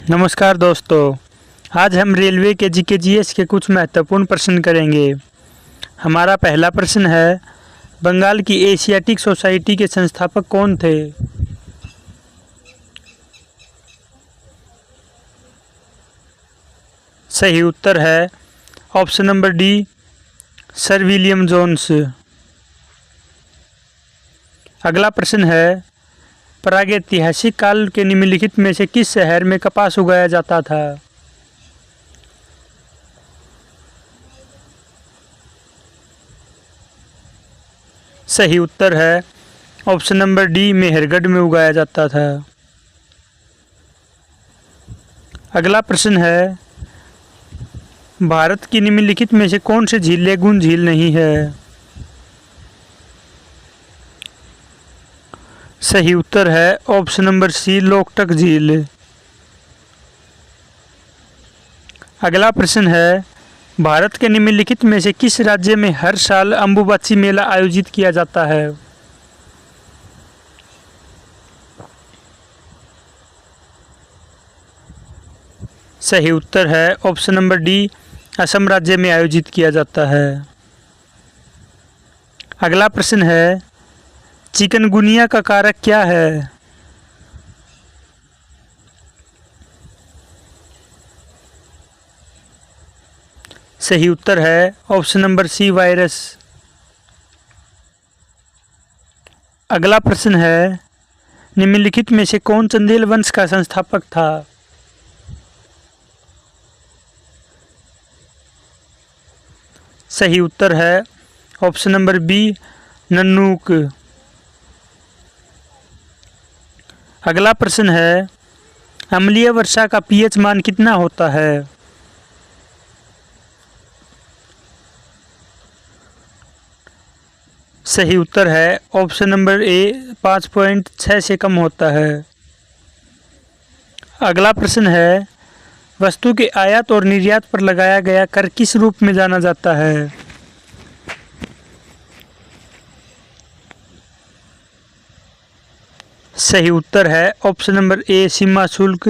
नमस्कार दोस्तों। आज हम रेलवे के जीके के कुछ महत्वपूर्ण प्रश्न करेंगे। हमारा पहला प्रश्न है, बंगाल की एशियाटिक सोसाइटी के संस्थापक कौन थे? सही उत्तर है option number D, sir William Jones. अगला प्रश्न है, प्रागैतिहासिक काल के निम्नलिखित में से किस शहर में कपास उगाया जाता था? सही उत्तर है ऑप्शन नंबर डी, मेहरगढ़ में उगाया जाता था। अगला प्रश्न है, भारत की निम्नलिखित में से कौन सी झील लेगुन झील नहीं है? सही उत्तर है ऑप्शन नंबर सी, लोकटक झील। अगला प्रश्न है, भारत के निम्नलिखित में से किस राज्य में हर साल अंबुबाची मेला आयोजित किया जाता है? सही उत्तर है ऑप्शन नंबर डी, असम राज्य में आयोजित किया जाता है। अगला प्रश्न है, चिकनगुनिया का कारक क्या है? सही उत्तर है ऑप्शन नंबर सी, वायरस। अगला प्रश्न है, निम्नलिखित में से कौन चंदेल वंश का संस्थापक था? सही उत्तर है ऑप्शन नंबर बी, नन्नूक। अगला प्रश्न है, अम्लीय वर्षा का पीएच मान कितना होता है? सही उत्तर है ऑप्शन नंबर ए, 5.6 से कम होता है। अगला प्रश्न है, वस्तु के आयात और निर्यात पर लगाया गया कर किस रूप में जाना जाता है? सही उत्तर है ऑप्शन नंबर ए, सीमा शुल्क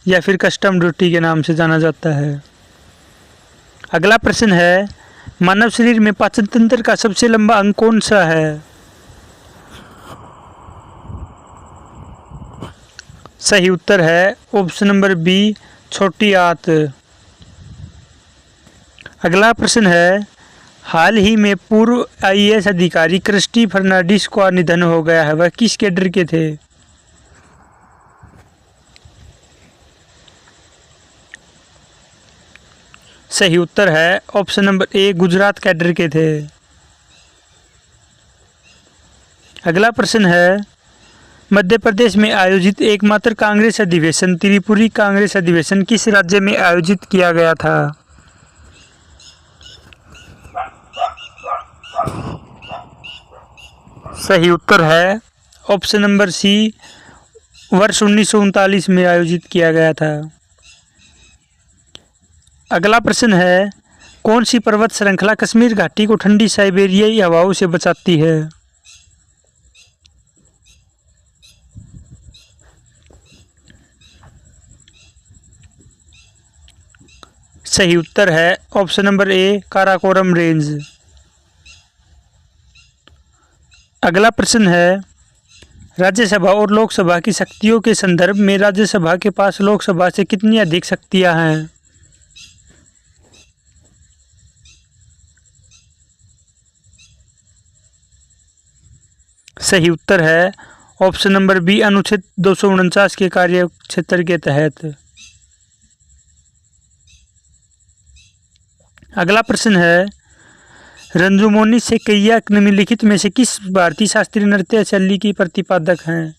या फिर कस्टम ड्यूटी के नाम से जाना जाता है। अगला प्रश्न है, मानव शरीर में पाचन तंत्र का सबसे लंबा अंग कौन सा है? सही उत्तर है ऑप्शन नंबर बी, छोटी आंत। अगला प्रश्न है, हाल ही में पूर्व आईएएस अधिकारी क्रिस्टी फर्नांडिस का निधन हो गया है, वह किस कैडर के थे? सही उत्तर है option number A, Gujarat cadre के थे। अगला प्रश्न है, मध्य प्रदेश में आयोजित एकमात्र कांग्रेस अधिवेशन त्रिपुरी कांग्रेस अधिवेशन किस राज्य में आयोजित किया गया था? सही उत्तर है ऑप्शन नंबर सी, वर्ष 1939 में आयोजित किया गया था। अगला प्रश्न है, कौन सी पर्वत श्रृंखला कश्मीर घाटी को ठंडी साइबेरियाई हवाओं से बचाती है? सही उत्तर है option number A, Karakoram range. अगला प्रश्न है, राज्यसभा और लोकसभा की शक्तियों के संदर्भ में राज्यसभा के पास लोकसभा से कितनी अधिक शक्तियां हैं? सही उत्तर है ऑप्शन नंबर बी, अनुच्छेद 249 के कार्य क्षेत्र के तहत। अगला प्रश्न है, रंजुमोनी से कैया निम्नलिखित में से किस भारतीय शास्त्रीय नृत्य शैली की प्रतिपादक हैं?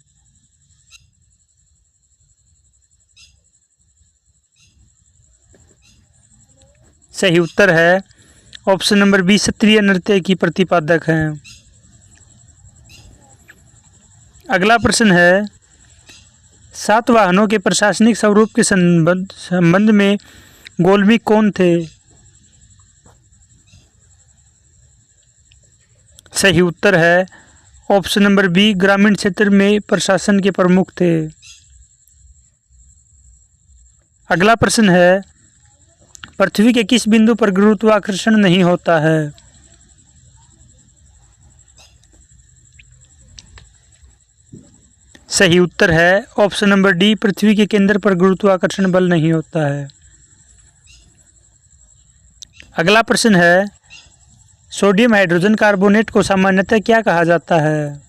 सही उत्तर है ऑप्शन नंबर बी, शास्त्रीय नृत्य की प्रतिपादक हैं। अगला प्रश्न है, सातवाहनों के प्रशासनिक स्वरूप के संबंध में गोलमिक कौन थे? सही उत्तर है ऑप्शन नंबर बी, ग्रामीण क्षेत्र में प्रशासन के प्रमुख थे। अगला प्रश्न है, पृथ्वी के किस बिंदु पर गुरुत्वाकर्षण नहीं होता है? सही उत्तर है ऑप्शन नंबर डी, पृथ्वी के केंद्र पर गुरुत्वाकर्षण बल नहीं होता है। अगला प्रश्न है, सोडियम हाइड्रोजन कार्बोनेट को सामान्यतः क्या कहा जाता है?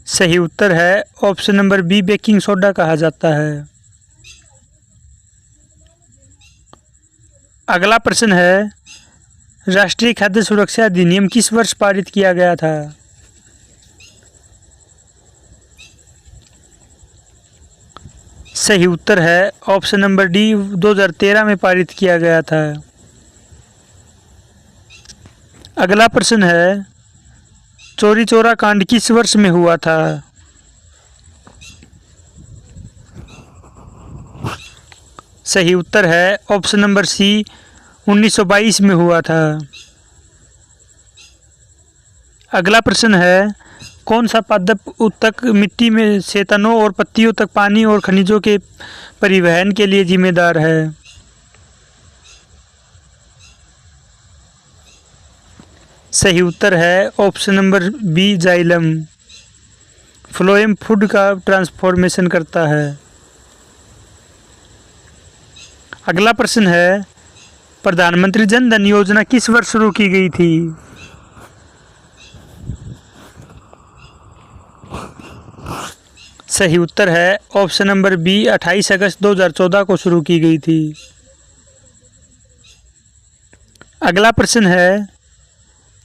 सही उत्तर है option number B, baking soda कहा जाता है। अगला प्रश्न है, राष्ट्रीय खाद्य सुरक्षा अधिनियम किस वर्ष पारित किया गया था? सही उत्तर है ऑप्शन नंबर डी, 2013 में पारित किया गया था। अगला प्रश्न है, चौरी चौरा कांड किस वर्ष में हुआ था? सही उत्तर है ऑप्शन नंबर सी, 1922 में हुआ था। अगला प्रश्न है, कौन सा पादप उत्तक मिट्टी में से तनों और पत्तियों तक पानी और खनिजों के परिवहन के लिए जिम्मेदार है? सही उत्तर है option number B, xylem. Phloem food का ट्रांसफॉर्मेशन करता है। अगला प्रश्न है, प्रधानमंत्री जन धन योजना किस वर्ष शुरू की गई थी? सही उत्तर है ऑप्शन नंबर बी, 28 अगस्त 2014 को शुरू की गई थी। अगला प्रश्न है,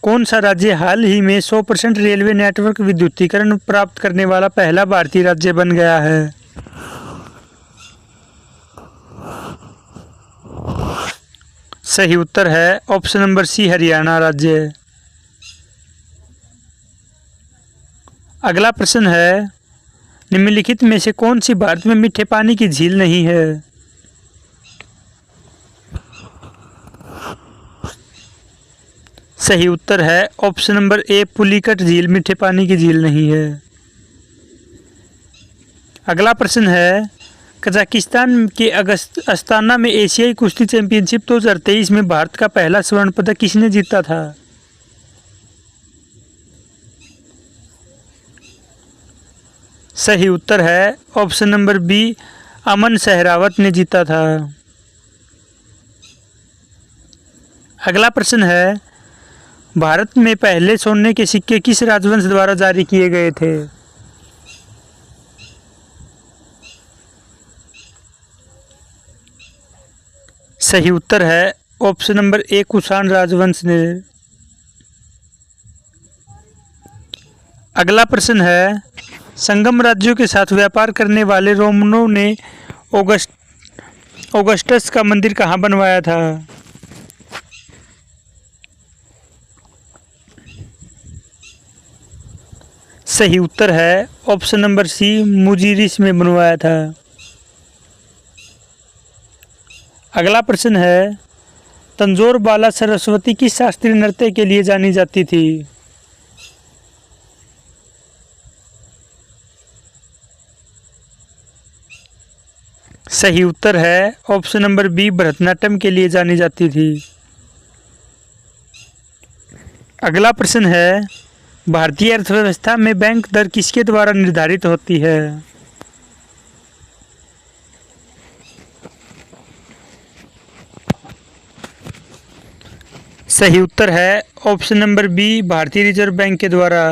कौन सा राज्य हाल ही में 100% रेलवे नेटवर्क विद्युतीकरण प्राप्त करने वाला पहला भारतीय राज्य बन गया है? सही उत्तर है ऑप्शन नंबर सी, हरियाणा राज्य। अगला प्रश्न है, निम्नलिखित में से कौन सी भारत में मीठे पानी की झील नहीं है? सही उत्तर है ऑप्शन नंबर ए, पुलिकट झील मीठे पानी की झील नहीं है। अगला प्रश्न है, कजाकिस्तान के अस्ताना में एशियाई कुश्ती चैंपियनशिप 2023 में भारत का पहला स्वर्ण पदक किसने जीता था? सही उत्तर है ऑप्शन नंबर बी, अमन सहरावत ने जीता था। अगला प्रश्न है, भारत में पहले सोने के सिक्के किस राजवंश द्वारा जारी किए गए थे? सही उत्तर है ऑप्शन नंबर ए, कुषाण राजवंश ने। अगला प्रश्न है, संगम राज्यों के साथ व्यापार करने वाले रोमनों ने ऑगस्टस का मंदिर कहाँ बनवाया था? सही उत्तर है ऑप्शन नंबर सी, मुजीरिस में बनवाया था। अगला प्रश्न है, तंजौर बाला सरस्वती किस शास्त्रीय नृत्य के लिए जानी जाती थी? सही उत्तर है ऑप्शन नंबर बी, भरतनाट्यम के लिए जानी जाती थी। अगला प्रश्न है, भारतीय अर्थव्यवस्था में बैंक दर किसके द्वारा निर्धारित होती है? सही उत्तर है ऑप्शन नंबर बी, भारतीय रिजर्व बैंक के द्वारा।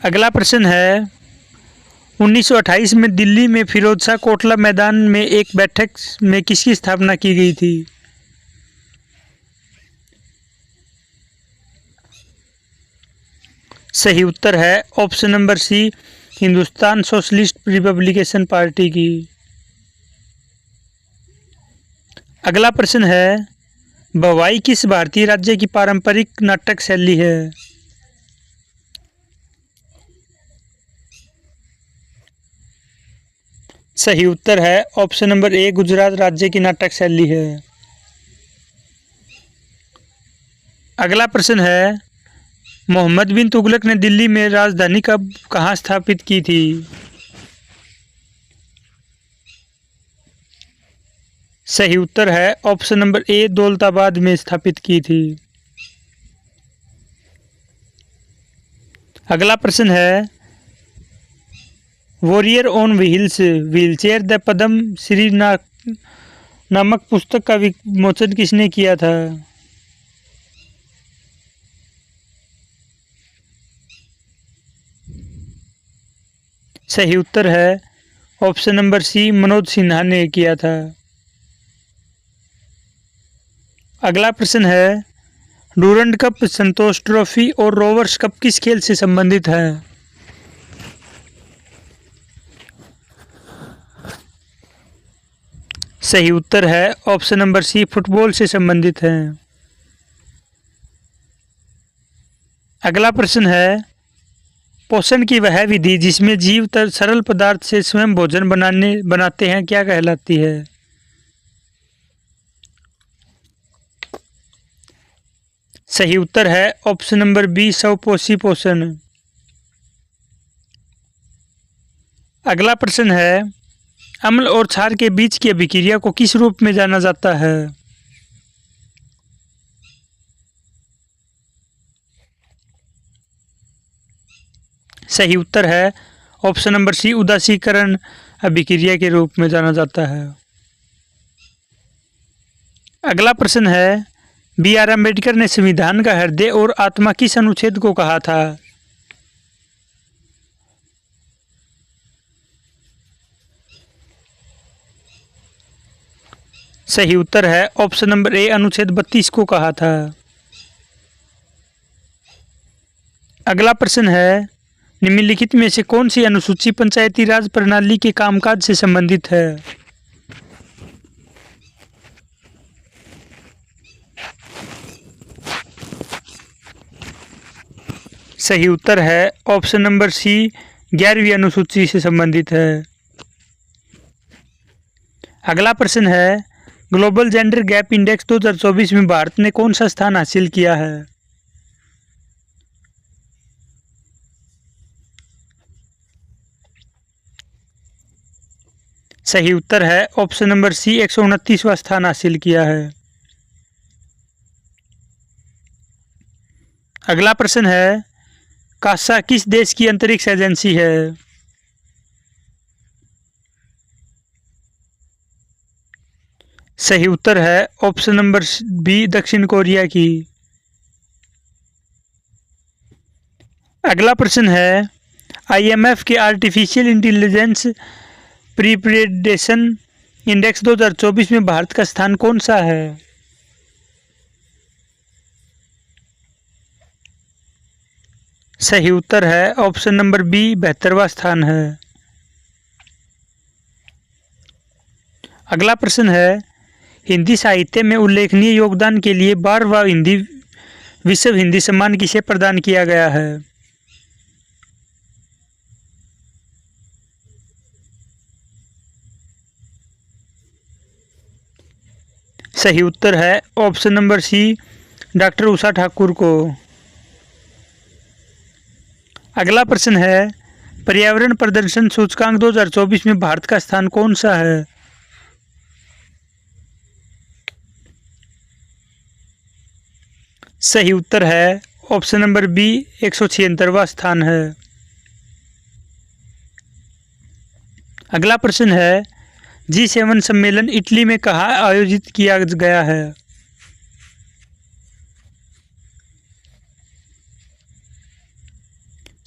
अगला प्रश्न है, 1928 में दिल्ली में फिरोज शाह कोटला मैदान में एक बैठक में किसकी स्थापना की गई थी? सही उत्तर है option number C, Hindustan socialist republication party की। अगला प्रश्न है, भवाई किस भारतीय राज्य की पारंपरिक नाटक शैली है? सही उत्तर है ऑप्शन नंबर ए, गुजरात राज्य की नाटक शैली है। अगला प्रश्न है, मोहम्मद बिन तुगलक ने दिल्ली में राजधानी कहाँ स्थापित की थी? सही उत्तर है ऑप्शन नंबर ए, दौलताबाद में स्थापित की थी। अगला प्रश्न है, warrior on wheels wheelchair the Padma Shri नामक पुस्तक का विमोचन किसने किया था? सही उत्तर है option number C, Manoj Sinha ने किया था। अगला प्रश्न है, डूरंड कप, संतोष ट्रॉफी और रोवर्स कप किस खेल से संबंधित है? सही उत्तर है ऑप्शन नंबर सी, फुटबॉल से संबंधित है। अगला प्रश्न है, पोषण की वह विधि जिसमें जीव सरल पदार्थ से स्वयं भोजन बनाते हैं क्या कहलाती है? सही उत्तर है ऑप्शन नंबर बी, स्वपोषी पोषण। अगला प्रश्न है, अम्ल और क्षार के बीच की अभिक्रिया को किस रूप में जाना जाता है? सही उत्तर है ऑप्शन नंबर सी, उदासीकरण अभिक्रिया के रूप में जाना जाता है। अगला प्रश्न है, बी आर अम्बेडकर ने संविधान का हृदय और आत्मा किस अनुच्छेद को कहा था? सही उत्तर है ऑप्शन नंबर ए, अनुच्छेद 32 को कहा था। अगला प्रश्न है, निम्नलिखित में से कौन सी अनुसूची पंचायती राज प्रणाली के कामकाज से संबंधित है? सही उत्तर है ऑप्शन नंबर सी, 11वीं अनुसूची से संबंधित है। अगला प्रश्न है, ग्लोबल जेंडर गैप इंडेक्स 2024 में भारत ने कौन सा स्थान हासिल किया है? सही उत्तर है ऑप्शन नंबर सी, 129वां स्थान हासिल किया है। अगला प्रश्न है, कासा किस देश की अंतरिक्ष एजेंसी है? सही उत्तर है ऑप्शन नंबर बी, दक्षिण कोरिया की। अगला प्रश्न है, IMF के आर्टिफिशियल इंटेलिजेंस प्रीप्रेडेशन इंडेक्स 2024 में भारत का स्थान कौन सा है? सही उत्तर है ऑप्शन नंबर बी, 72वां स्थान है। अगला प्रश्न है, हिंदी साहित्य में उल्लेखनीय योगदान के लिए 12वां विश्व हिंदी सम्मान किसे प्रदान किया गया है? सही उत्तर है ऑप्शन नंबर सी, डॉक्टर उषा ठाकुर को। अगला प्रश्न है, पर्यावरण प्रदर्शन सूचकांक 2024 में भारत का स्थान कौन सा है? सही उत्तर है ऑप्शन नंबर बी, 176वां स्थान है। अगला प्रश्न है, G7 सम्मेलन इटली में कहाँ आयोजित किया गया है?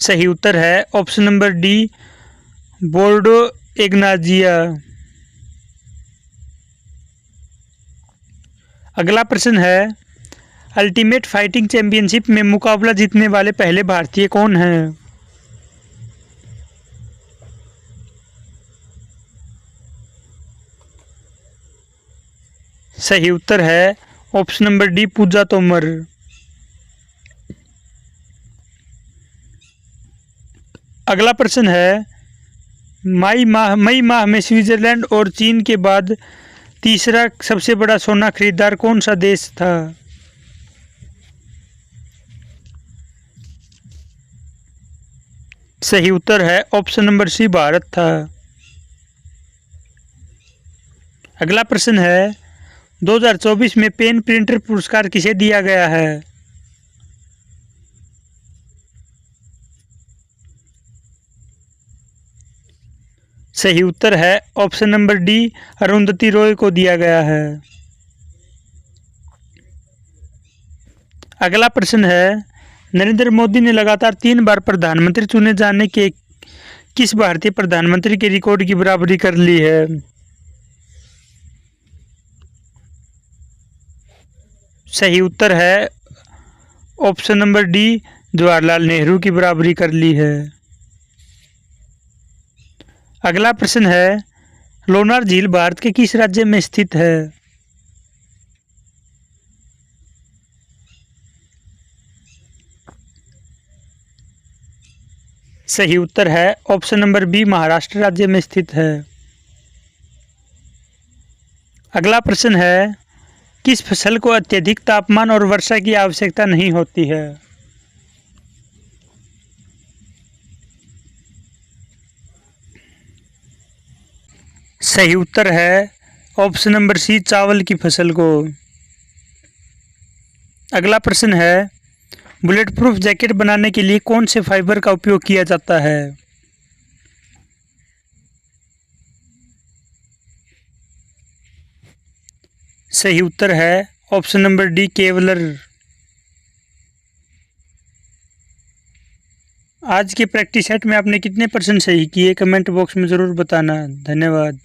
सही उत्तर है ऑप्शन नंबर डी, बोर्डो इग्नाजिया। अगला प्रश्न है, अल्टीमेट फाइटिंग चैंपियनशिप में मुकाबला जीतने वाले पहले भारतीय कौन हैं? सही उत्तर है ऑप्शन नंबर डी, पूजा तोमर। अगला प्रश्न है, मई माह में स्विट्जरलैंड और चीन के बाद तीसरा सबसे बड़ा सोना खरीदार कौन सा देश था? सही उत्तर है ऑप्शन नंबर सी, भारत था। अगला प्रश्न है 2024 में पेन प्रिंटर पुरस्कार किसे दिया गया है? सही उत्तर है option number D, Arundhati Roy को दिया गया है। अगला प्रश्न है नरेंद्र मोदी ने लगातार 3 बार प्रधानमंत्री चुने जाने के किस भारतीय प्रधानमंत्री के रिकॉर्ड की बराबरी कर ली है? सही उत्तर है option number D, Jawaharlal Nehru की बराबरी कर ली है। अगला प्रश्न है लोनार झील भारत के किस राज्य में स्थित है? सही उत्तर है ऑप्शन नंबर बी, महाराष्ट्र राज्य में स्थित है। अगला प्रश्न है किस फसल को अत्यधिक तापमान और वर्षा की आवश्यकता नहीं होती है? सही उत्तर है ऑप्शन नंबर सी, चावल की फसल को। अगला प्रश्न है बुलेट प्रूफ जैकेट बनाने के लिए कौन से फाइबर का उपयोग किया जाता है? सही उत्तर है ऑप्शन नंबर डी, केवलर। आज के प्रैक्टिस सेट में आपने कितने % सही किए कमेंट बॉक्स में ज़रूर बताना। धन्यवाद।